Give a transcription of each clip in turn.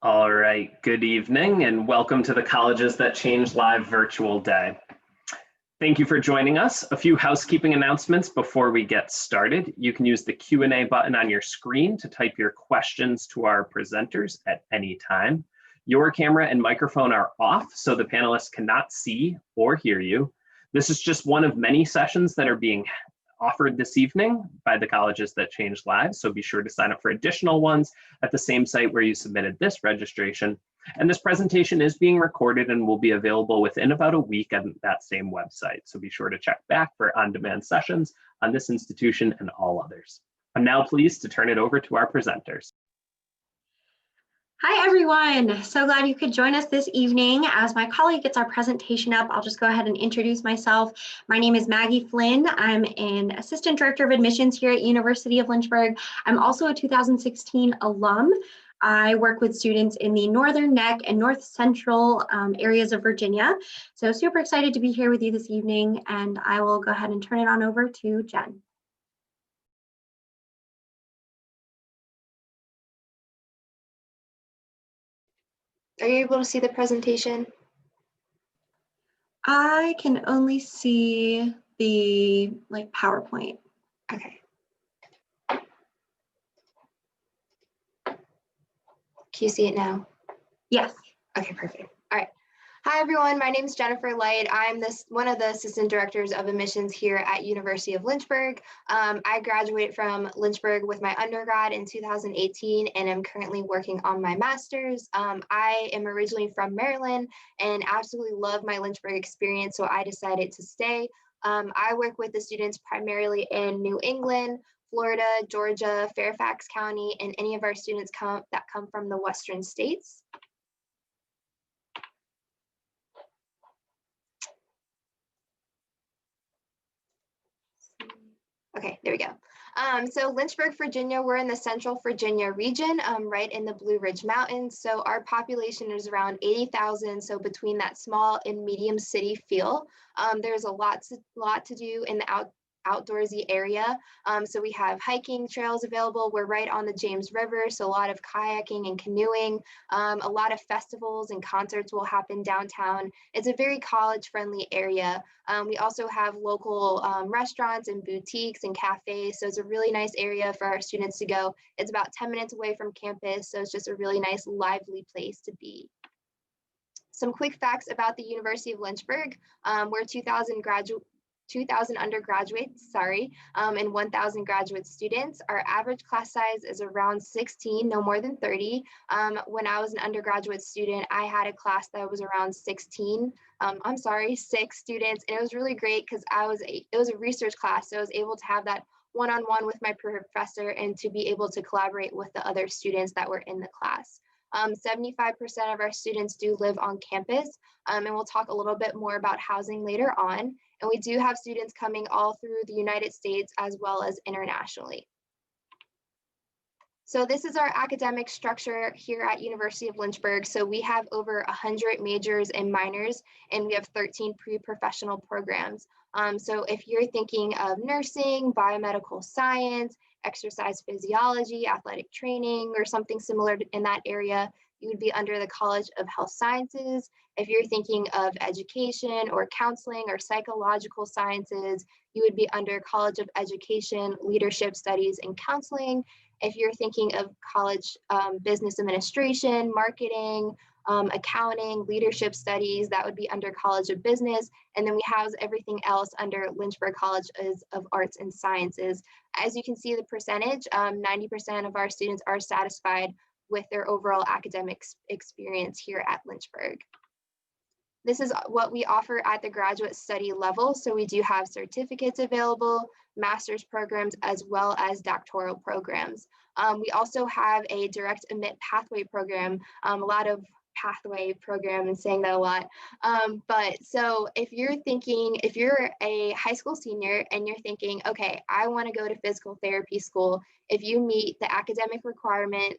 All right, good evening and welcome to the Colleges That Change Live virtual day. Thank you for joining us. A few housekeeping announcements before we get started. You can use the Q&A button on your screen to type your questions to our presenters at any time. Your camera and microphone are off, so the panelists cannot see or hear you. This is just one of many sessions that are being offered this evening by the Colleges That Change Lives, so be sure to sign up for additional ones at the same site where you submitted this registration. And this presentation is being recorded and will be available within about a week on that same website, so be sure to check back for on-demand sessions on this institution and all others. I'm now pleased to turn it over to our presenters. Hi everyone, so glad you could join us this evening. As my colleague gets our presentation up, I'll just go ahead and introduce myself. My name is Maggie Flynn. I'm an Assistant Director of Admissions here at University of Lynchburg. I'm also a 2016 alum. I work with students in the Northern Neck and North Central areas of Virginia. So super excited to be here with you this evening, and I will go ahead and turn it on over to Jen. Are you able to see the presentation? I can only see the PowerPoint. Okay. Can you see it now? Yes. Okay, perfect. All right. Hi everyone, my name is Jennifer Light. I'm one of the assistant directors of admissions here at University of Lynchburg. I graduated from Lynchburg with my undergrad in 2018 and am currently working on my master's. I am originally from Maryland and absolutely love my Lynchburg experience, so I decided to stay. I work with the students primarily in New England, Florida, Georgia, Fairfax County, and any of our students that come from the Western states. Okay, there we go. So Lynchburg, Virginia, we're in the Central Virginia region, right in the Blue Ridge Mountains. So our population is around 80,000. So between that small and medium city feel, there's a lot to do in the outdoorsy area. So we have hiking trails available. We're right on the James River, so a lot of kayaking and canoeing. A lot of festivals and concerts will happen downtown. It's a very college-friendly area. We also have local restaurants and boutiques and cafes, so it's a really nice area for our students to go. It's about 10 minutes away from campus, so it's just a really nice, lively place to be. Some quick facts about the University of Lynchburg. We're 2,000 undergraduates, and 1,000 graduate students. Our average class size is around 16, no more than 30. When I was an undergraduate student, I had a class that was around 6 students, and it was really great because it was a research class, so I was able to have that one-on-one with my professor and to be able to collaborate with the other students that were in the class. 75% of our students do live on campus, and we'll talk a little bit more about housing later on. And we do have students coming all through the United States as well as internationally. So this is our academic structure here at University of Lynchburg. So we have over 100 majors and minors, and we have 13 pre-professional programs. So if you're thinking of nursing, biomedical science, exercise physiology, athletic training, or something similar in that area, you would be under the College of Health Sciences. If you're thinking of education or counseling or psychological sciences, you would be under College of Education, Leadership Studies, and Counseling. If you're thinking of college business administration, marketing, accounting, leadership studies, that would be under College of Business. And then we house everything else under Lynchburg College of Arts and Sciences. As you can see the percentage, 90% of our students are satisfied with their overall academic experience here at Lynchburg. This is what we offer at the graduate study level. So we do have certificates available, master's programs, as well as doctoral programs. We also have a direct admit pathway program, a lot of pathway program and saying that a lot. But so if you're a high school senior and you're thinking, okay, I want to go to physical therapy school, if you meet the academic requirement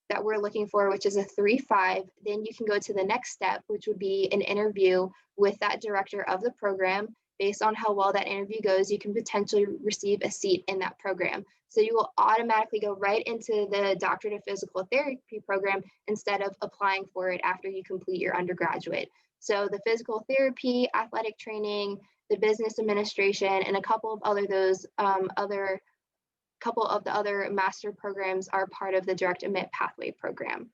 that we're looking for, which is a 3.5, then you can go to the next step, which would be an interview with that director of the program. based on how well that interview goes, you can potentially receive a seat in that program. So you will automatically go right into the Doctorate of Physical Therapy program instead of applying for it after you complete your undergraduate. So the physical therapy, athletic training, the business administration, and a couple of the other master programs are part of the direct admit pathway program.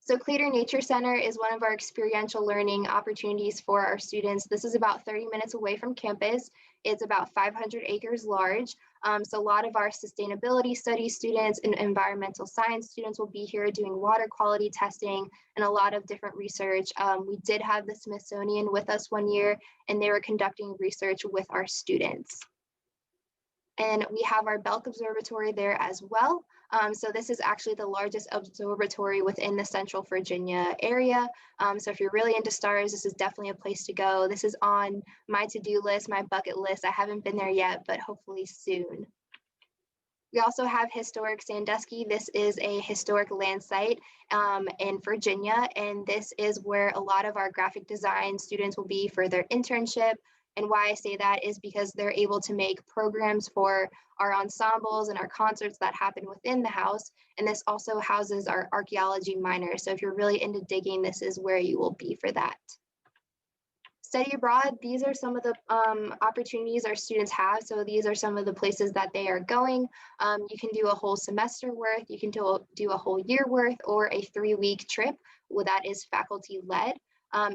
So Cleator Nature Center is one of our experiential learning opportunities for our students. This is about 30 minutes away from campus. It's about 500 acres large. So a lot of our sustainability studies students and environmental science students will be here doing water quality testing and a lot of different research. We did have the Smithsonian with us one year, and they were conducting research with our students. And we have our Belk Observatory there as well. So this is actually the largest observatory within the Central Virginia area. So if you're really into stars, this is definitely a place to go. This is on my to-do list, my bucket list. I haven't been there yet, but hopefully soon. We also have historic Sandusky. This is a historic land site in Virginia, and this is where a lot of our graphic design students will be for their internship. And why I say that is because they're able to make programs for our ensembles and our concerts that happen within the house. And this also houses our archaeology minors. So if you're really into digging, this is where you will be for that. Study abroad, these are some of the opportunities our students have. So these are some of the places that they are going. You can do a whole semester worth, you can do a whole year worth, or a 3-week trip. Well, that is faculty led.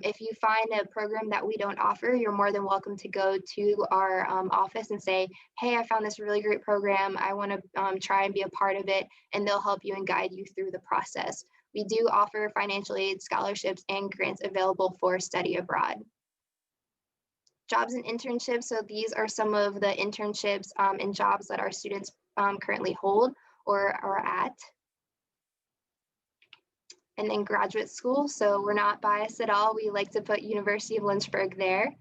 If you find a program that we don't offer, you're more than welcome to go to our office and say, hey, I found this really great program. I want to try and be a part of it, and they'll help you and guide you through the process. We do offer financial aid, scholarships, and grants available for study abroad. Jobs and internships. So these are some of the internships and jobs that our students currently hold or are at. And then graduate school. So we're not biased at all. We like to put University of Lynchburg there.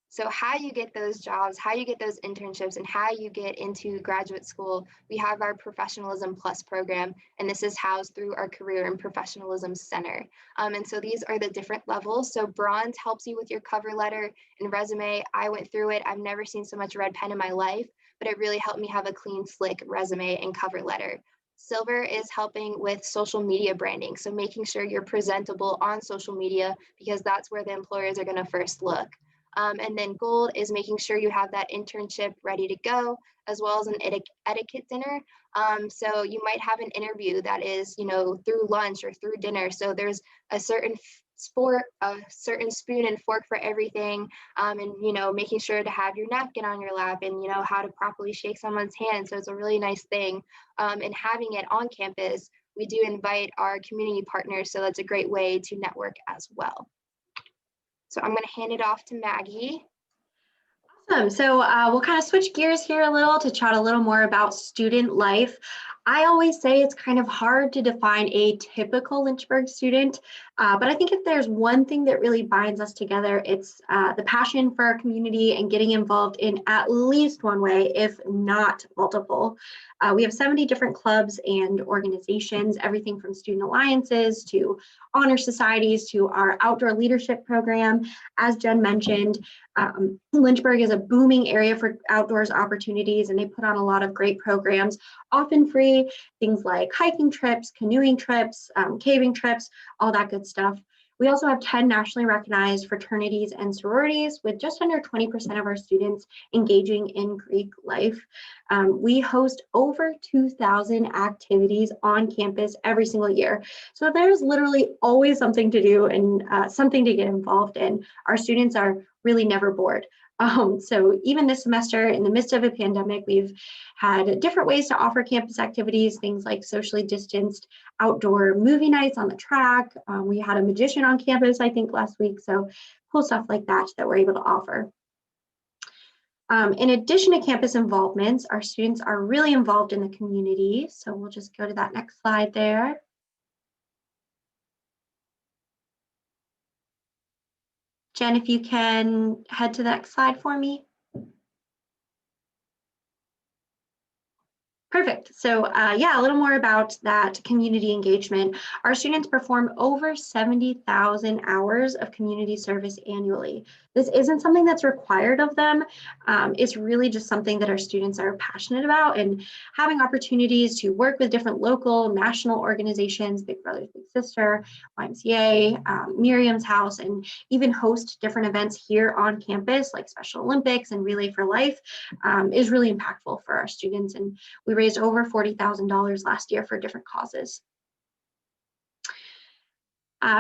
So how you get those jobs, how you get those internships, and how you get into graduate school, we have our Professionalism Plus program, and this is housed through our Career and Professionalism Center. And so these are the different levels. So bronze helps you with your cover letter and resume. I went through it. I've never seen so much red pen in my life, but it really helped me have a clean, slick resume and cover letter. Silver is helping with social media branding. So making sure you're presentable on social media, because that's where the employers are going to first look. And then gold is making sure you have that internship ready to go, as well as an etiquette dinner. So you might have an interview that is, through lunch or through dinner. So there's a certain certain spoon and fork for everything, and making sure to have your napkin on your lap, and how to properly shake someone's hand. So it's a really nice thing. And having it on campus, we do invite our community partners, so that's a great way to network as well. So I'm going to hand it off to Maggie. Awesome. So we'll kind of switch gears here a little to chat a little more about student life. I always say it's kind of hard to define a typical Lynchburg student, but I think if there's one thing that really binds us together, it's the passion for our community and getting involved in at least one way, if not multiple. We have 70 different clubs and organizations, everything from student alliances to honor societies to our outdoor leadership program. As Jen mentioned, Lynchburg is a booming area for outdoors opportunities, and they put on a lot of great programs, often free, things like hiking trips, canoeing trips, caving trips, all that good stuff. We also have 10 nationally recognized fraternities and sororities, with just under 20% of our students engaging in Greek life. We host over 2,000 activities on campus every single year. So there's literally always something to do and something to get involved in. Our students are really never bored. So even this semester, in the midst of a pandemic, we've had different ways to offer campus activities, things like socially distanced outdoor movie nights on the track. We had a magician on campus, I think, last week. So cool stuff like that we're able to offer. In addition to campus involvements, our students are really involved in the community. So we'll just go to that next slide there. Jen, if you can head to the next slide for me. Perfect. So yeah, a little more about that community engagement. Our students perform over 70,000 hours of community service annually. This isn't something that's required of them. It's really just something that our students are passionate about, and having opportunities to work with different local, national organizations, Big Brothers Big Sister, YMCA, Miriam's House, and even host different events here on campus like Special Olympics and Relay for Life is really impactful for our students. And we raised over $40,000 last year for different causes.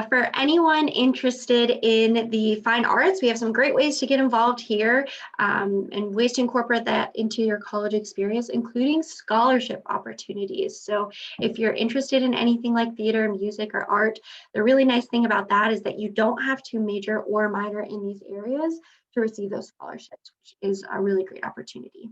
For anyone interested in the fine arts, we have some great ways to get involved here and ways to incorporate that into your college experience, including scholarship opportunities. So if you're interested in anything like theater, music, or art, the really nice thing about that is that you don't have to major or minor in these areas to receive those scholarships, which is a really great opportunity.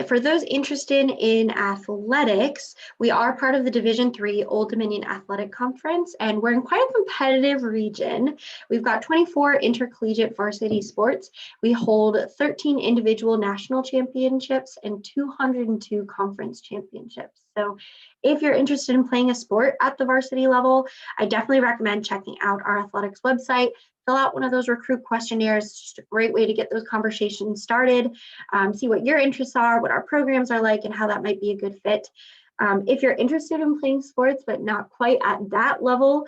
For those interested in athletics, we are part of the Division III Old Dominion Athletic Conference, and we're in quite a competitive region. We've got 24 intercollegiate varsity sports. We hold 13 individual national championships and 202 conference championships. So if you're interested in playing a sport at the varsity level, I definitely recommend checking out our athletics website. Fill out one of those recruit questionnaires. It's just a great way to get those conversations started, see what your interests are, what our programs are like, and how that might be a good fit. If you're interested in playing sports, but not quite at that level,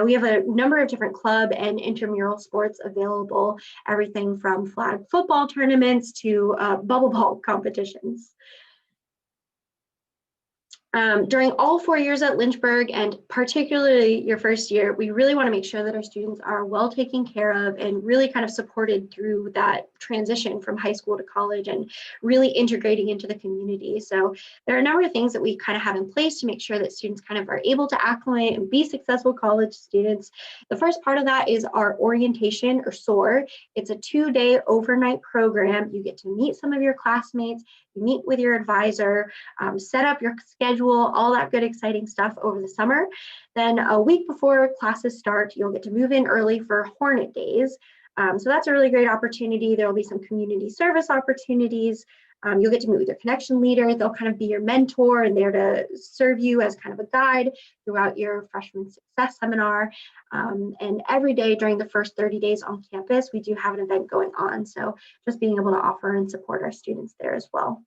we have a number of different club and intramural sports available, everything from flag football tournaments to bubble ball competitions. During all 4 years at Lynchburg, and particularly your first year, we really want to make sure that our students are well taken care of and really kind of supported through that transition from high school to college and really integrating into the community. So there are a number of things that we kind of have in place to make sure that students kind of are able to acclimate and be successful college students. The first part of that is our orientation, or SOAR. It's a 2-day overnight program. You get to meet some of your classmates, you meet with your advisor, set up your schedule, all that good, exciting stuff over the summer. Then a week before classes start, you'll get to move in early for Hornet Days. So that's a really great opportunity. There will be some community service opportunities. You'll get to meet with your connection leader. They'll kind of be your mentor and there to serve you as kind of a guide throughout your freshman success seminar. And every day during the first 30 days on campus, we do have an event going on. So just being able to offer and support our students there as well.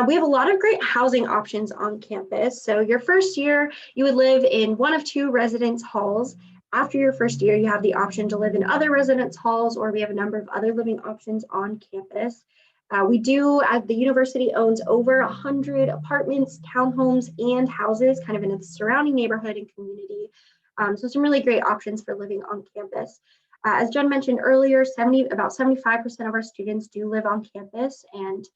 We have a lot of great housing options on campus. So your first year, you would live in one of 2 residence halls. After your first year, you have the option to live in other residence halls, or we have a number of other living options on campus. We do, the university owns over 100 apartments, townhomes, and houses kind of in the surrounding neighborhood and community. So some really great options for living on campus. As Jen mentioned earlier, about 75% of our students do live on campus, and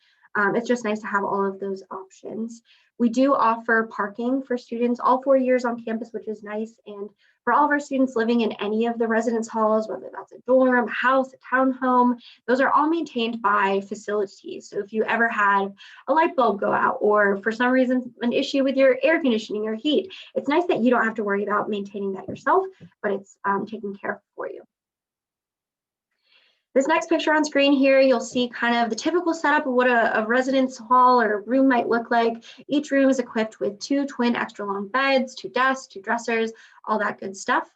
it's just nice to have all of those options. We do offer parking for students all 4 years on campus, which is nice. And for all of our students living in any of the residence halls, whether that's a dorm, a house, a townhome, those are all maintained by facilities. So if you ever had a light bulb go out, or for some reason an issue with your air conditioning or heat, it's nice that you don't have to worry about maintaining that yourself, but it's taken care of for you. This next picture on screen here, you'll see kind of the typical setup of what a residence hall or room might look like. Each room is equipped with 2 twin extra long beds, 2 desks, 2 dressers, all that good stuff.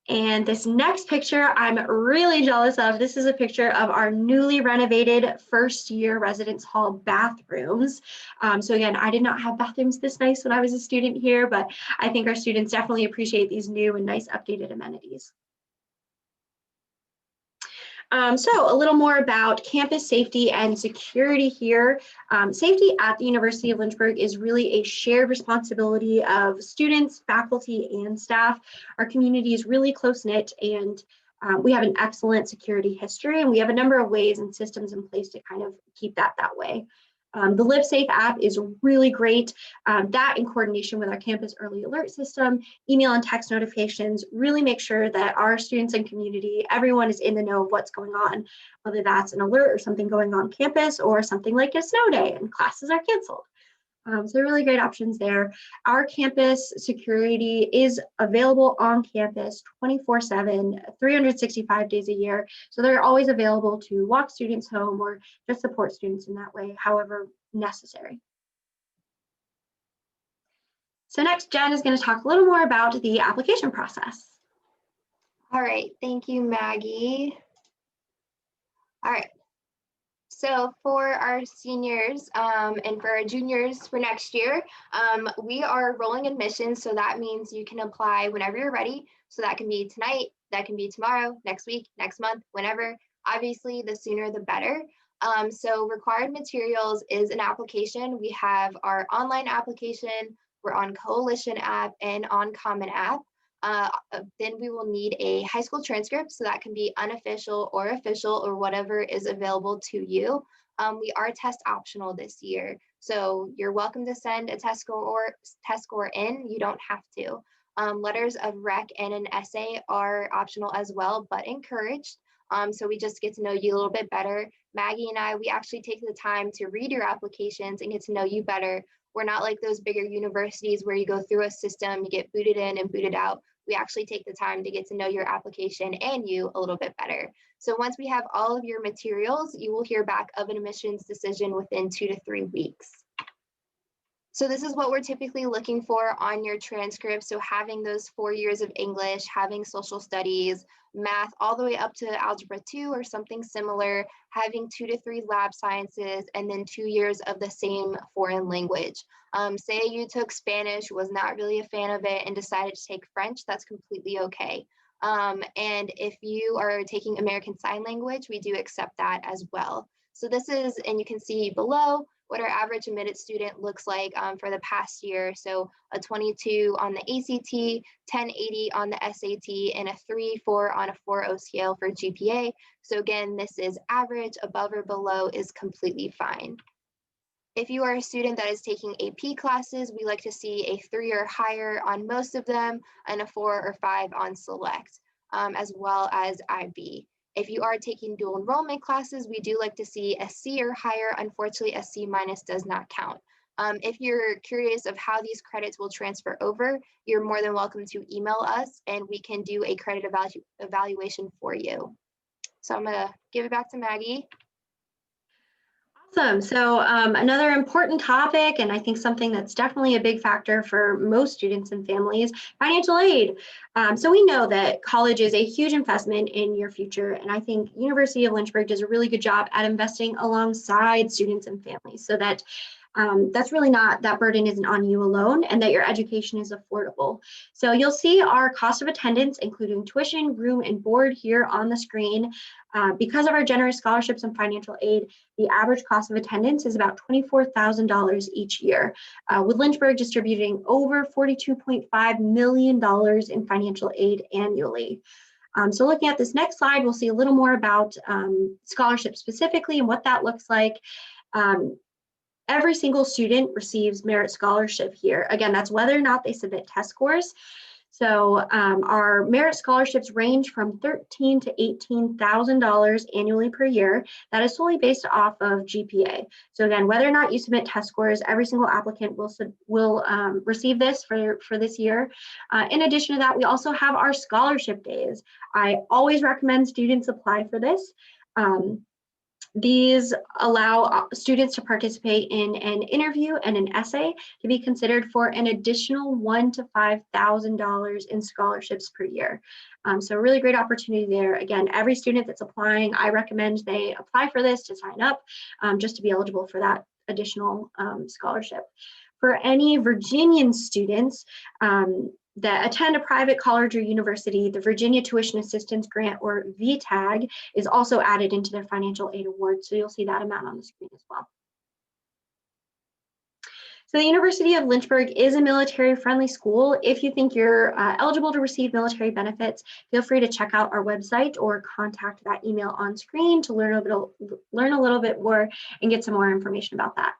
And this next picture I'm really jealous of. This is a picture of our newly renovated first year residence hall bathrooms. So again, I did not have bathrooms this nice when I was a student here, but I think our students definitely appreciate these new and nice updated amenities. So a little more about campus safety and security here. Safety at the University of Lynchburg is really a shared responsibility of students, faculty, and staff. Our community is really close-knit, and we have an excellent security history, and we have a number of ways and systems in place to kind of keep that way. The Live Safe app is really great. That in coordination with our campus early alert system, email and text notifications, really make sure that our students and community, everyone is in the know of what's going on, whether that's an alert or something going on campus or something like a snow day and classes are canceled. So really great options there. Our campus security is available on campus 24/7, 365 days a year. So they're always available to walk students home or just support students in that way, however necessary. So next, Jen is going to talk a little more about the application process. All right, thank you, Maggie. All right. So for our seniors and for our juniors for next year, we are rolling admissions. So that means you can apply whenever you're ready. So that can be tonight, that can be tomorrow, next week, next month, whenever. Obviously, the sooner the better. So required materials is an application. We have our online application, we're on Coalition app and on Common app. Then we will need a high school transcript, so that can be unofficial or official or whatever is available to you. We are test optional this year, so you're welcome to send a test score in. You don't have to. Letters of rec and an essay are optional as well, but encouraged. So we just get to know you a little bit better. Maggie and I, we actually take the time to read your applications and get to know you better. We're not like those bigger universities where you go through a system, you get booted in and booted out. We actually take the time to get to know your application and you a little bit better. So once we have all of your materials, you will hear back of an admissions decision within 2 to 3 weeks. So this is what we're typically looking for on your transcript. So having those 4 years of English, having social studies, math, all the way up to algebra 2 or something similar, having 2 to 3 lab sciences, and then 2 years of the same foreign language. Say you took Spanish, was not really a fan of it, and decided to take French, that's completely okay. And if you are taking American Sign Language, we do accept that as well. So this is, and you can see below, what our average admitted student looks like for the past year. So a 22 on the ACT, 1080 on the SAT, and a 3.4 on a 4.0 scale for GPA. So again, this is average. Above or below is completely fine. If you are a student that is taking AP classes, we like to see a 3 or higher on most of them and a 4 or 5 on select, as well as IB. If you are taking dual enrollment classes, we do like to see a C or higher. Unfortunately, a C- does not count. If you're curious of how these credits will transfer over, you're more than welcome to email us and we can do a credit evaluation for you. So I'm gonna give it back to Maggie. Awesome. So another important topic, and I think something that's definitely a big factor for most students and families, financial aid. So we know that college is a huge investment in your future, and I think University of Lynchburg does a really good job at investing alongside students and families so that that's really not, that burden isn't on you alone and that your education is affordable. So you'll see our cost of attendance, including tuition, room, and board here on the screen. Because of our generous scholarships and financial aid, the average cost of attendance is about $24,000 each year, with Lynchburg distributing over $42.5 million in financial aid annually. So looking at this next slide, we'll see a little more about scholarships specifically and what that looks like. Every single student receives merit scholarship here. Again, that's whether or not they submit test scores. So our merit scholarships range from $13,000 to $18,000 annually per year. That is solely based off of GPA. So again, whether or not you submit test scores, every single applicant will receive this for this year. In addition to that, we also have our scholarship days. I always recommend students apply for this. These allow students to participate in an interview and an essay to be considered for an additional $1,000 to $5,000 in scholarships per year. So a really great opportunity there. Again, every student that's applying, I recommend they apply for this to sign up just to be eligible for that additional scholarship. For any Virginian students, that attend a private college or university, the Virginia Tuition Assistance Grant, or VTAG, is also added into their financial aid award. So you'll see that amount on the screen as well. So the University of Lynchburg is a military-friendly school. If you think you're eligible to receive military benefits, feel free to check out our website or contact that email on screen to learn a little bit more and get some more information about that.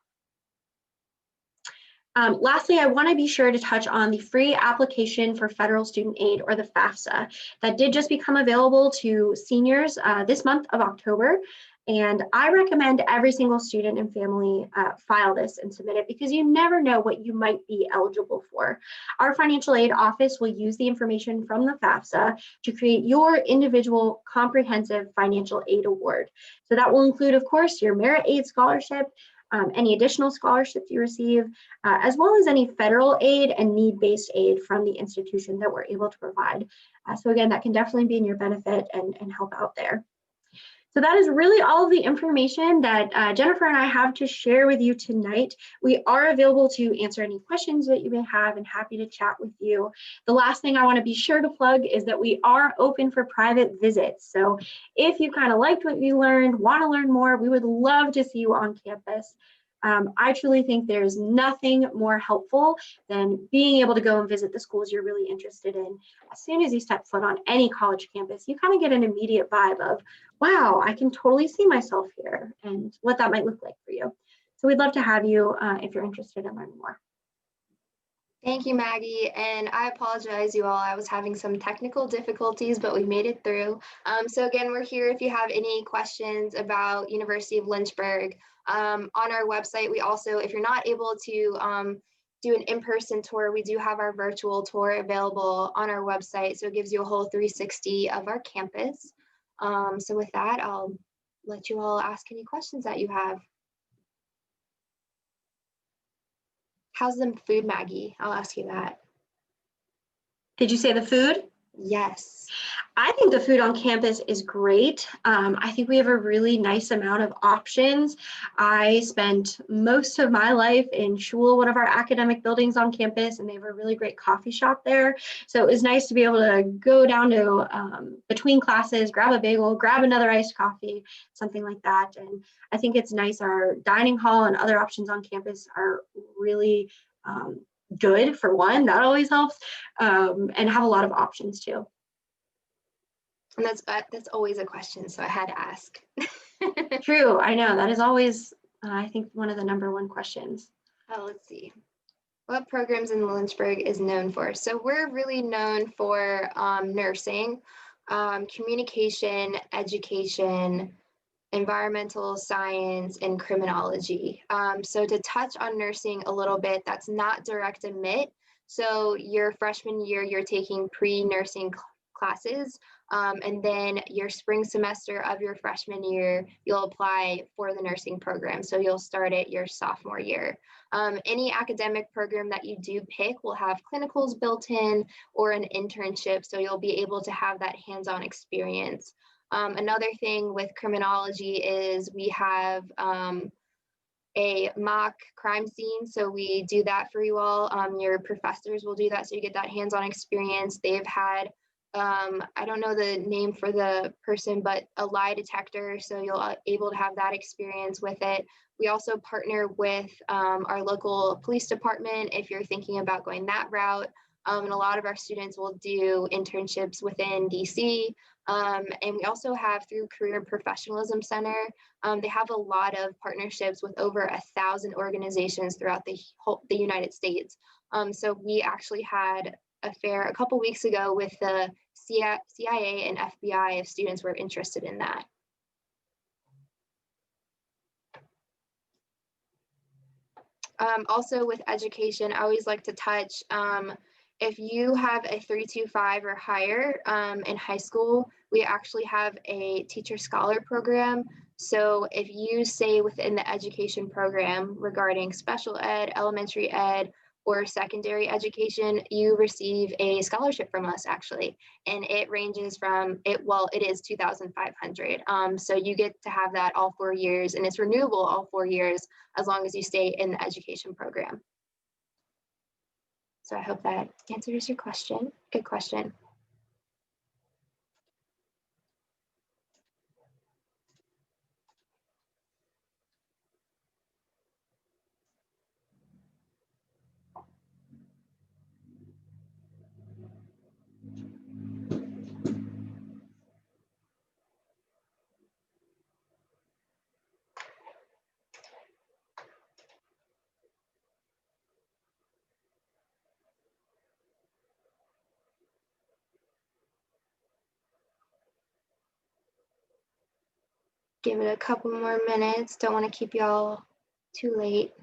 Lastly, I want to be sure to touch on the free application for federal student aid, or the FAFSA, that did just become available to seniors this month of October. And I recommend every single student and family file this and submit it, because you never know what you might be eligible for. Our financial aid office will use the information from the FAFSA to create your individual comprehensive financial aid award. So that will include, of course, your merit aid scholarship, any additional scholarships you receive, as well as any federal aid and need-based aid from the institution that we're able to provide. So again, that can definitely be in your benefit and help out there. So that is really all of the information that Jennifer and I have to share with you tonight. We are available to answer any questions that you may have and happy to chat with you. The last thing I want to be sure to plug is that we are open for private visits. So if you kind of liked what you learned, want to learn more, we would love to see you on campus. I truly think there's nothing more helpful than being able to go and visit the schools you're really interested in. As soon as you step foot on any college campus, you kind of get an immediate vibe of, wow, I can totally see myself here and what that might look like for you. So we'd love to have you if you're interested in learning more. Thank you, Maggie. And I apologize, you all. I was having some technical difficulties, but we made it through. So again, we're here if you have any questions about University of Lynchburg. On our website, we also, if you're not able to do an in-person tour, we do have our virtual tour available on our website. So it gives you a whole 360 of our campus. So with that, I'll let you all ask any questions that you have. How's the food, Maggie? I'll ask you that. Did you say the food? Yes. I think the food on campus is great. I think we have a really nice amount of options. I spent most of my life in Schule, one of our academic buildings on campus, and they have a really great coffee shop there. So it was nice to be able to go down to between classes, grab a bagel, grab another iced coffee, something like that. And I think it's nice. Our dining hall and other options on campus are really good, for one, that always helps, and have a lot of options too. And that's always a question, so I had to ask. True, I know, that is always, I think, one of the #1 questions. Oh, let's see. What programs in Lynchburg is known for? So we're really known for nursing, communication, education, environmental science, and criminology. So to touch on nursing a little bit, that's not direct admit. So your freshman year, you're taking pre-nursing classes, and then your spring semester of your freshman year, you'll apply for the nursing program. So you'll start it your sophomore year. Any academic program that you do pick will have clinicals built in or an internship, so you'll be able to have that hands-on experience. Another thing with criminology is we have a mock crime scene. So we do that for you all. Your professors will do that, so you get that hands-on experience. They've had, I don't know the name for the person, but a lie detector. So you'll able to have that experience with it. We also partner with our local police department if you're thinking about going that route. And a lot of our students will do internships within DC. And we also have through Career Professionalism Center, they have a lot of partnerships with over 1,000 organizations throughout the United States. So we actually had a fair a couple weeks ago with the CIA and FBI if students were interested in that. Also with education, I always like to touch, if you have a 3.25 or higher in high school, we actually have a teacher scholar program. So if you stay within the education program regarding special ed, elementary ed, or secondary education, you receive a scholarship from us actually. And it ranges from, it is $2,500. So you get to have that all 4 years, and it's renewable all 4 years as long as you stay in the education program. So I hope that answers your question. Good question. give it a couple more minutes. Don't want to keep y'all too late.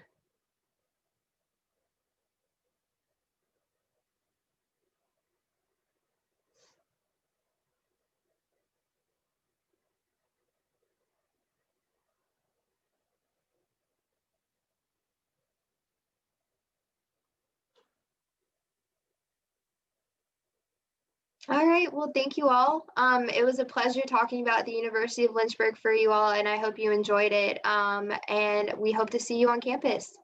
All right, well, thank you all. It was a pleasure talking about the University of Lynchburg for you all, and I hope you enjoyed it. And we hope to see you on campus.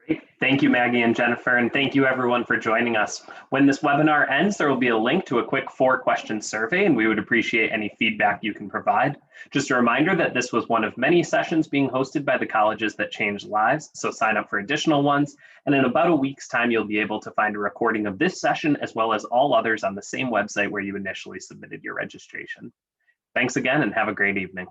Great. Thank you, Maggie and Jennifer, and thank you everyone for joining us. When this webinar ends, there will be a link to a quick 4-question survey, and we would appreciate any feedback you can provide. Just a reminder that this was one of many sessions being hosted by the Colleges That Change Lives, so sign up for additional ones, and in about a week's time, you'll be able to find a recording of this session as well as all others on the same website where you initially submitted your registration. Thanks again and have a great evening.